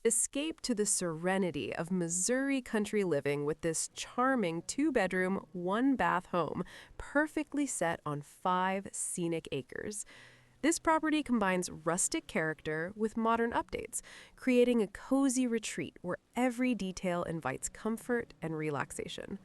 Escape to the serenity of Missouri country living with this charming two-bedroom, one-bath home, perfectly set on 5 scenic acres. This property combines rustic character with modern updates, creating a cozy retreat where every detail invites comfort and relaxation.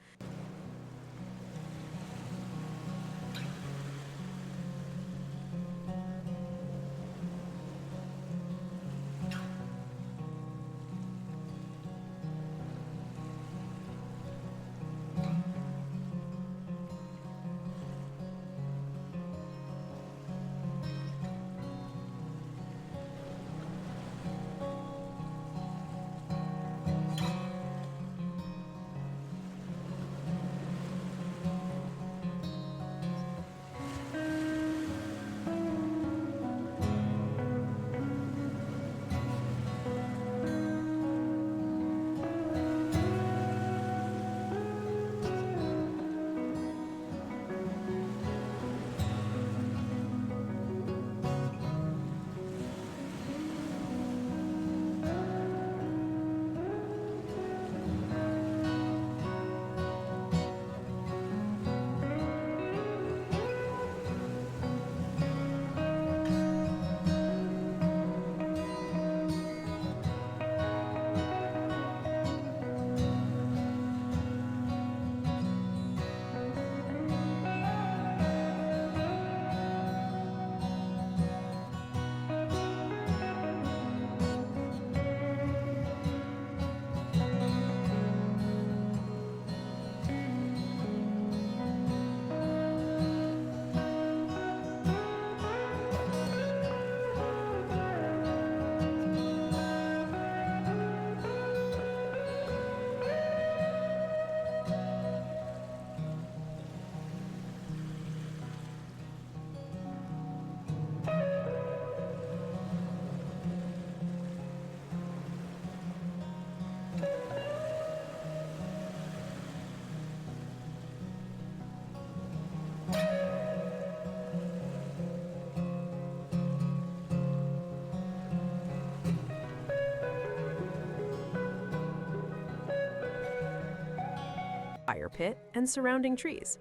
Fire pit and surrounding trees.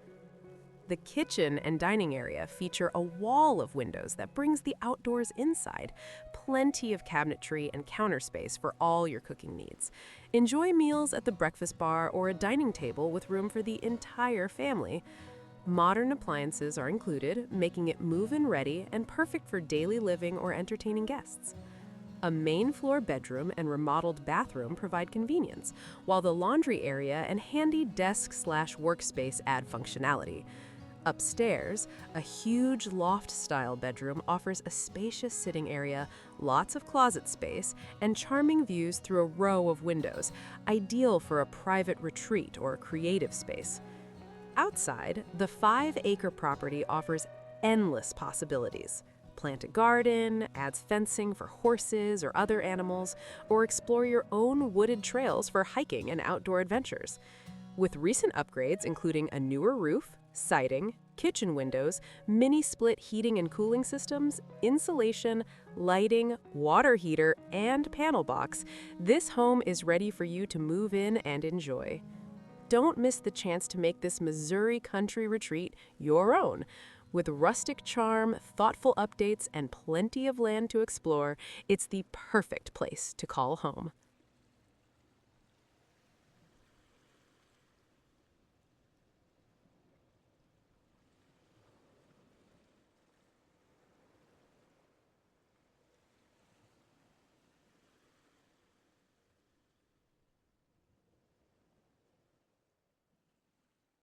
The kitchen and dining area feature a wall of windows that brings the outdoors inside, plenty of cabinetry and counter space for all your cooking needs. Enjoy meals at the breakfast bar or a dining table with room for the entire family. Modern appliances are included, making it move-in ready and perfect for daily living or entertaining guests. A main floor bedroom and remodeled bathroom provide convenience, while the laundry area and handy desk/workspace add functionality. Upstairs, a huge loft-style bedroom offers a spacious sitting area, lots of closet space, and charming views through a row of windows, ideal for a private retreat or creative space. Outside, the 5-acre property offers endless possibilities. Plant a garden, adds fencing for horses or other animals, or explore your own wooded trails for hiking and outdoor adventures. With recent upgrades including a newer roof, siding, kitchen windows, mini-split heating and cooling systems, insulation, lighting, water heater, and panel box, this home is ready for you to move in and enjoy. Don't miss the chance to make this Missouri country retreat your own. With rustic charm, thoughtful updates, and plenty of land to explore, it's the perfect place to call home.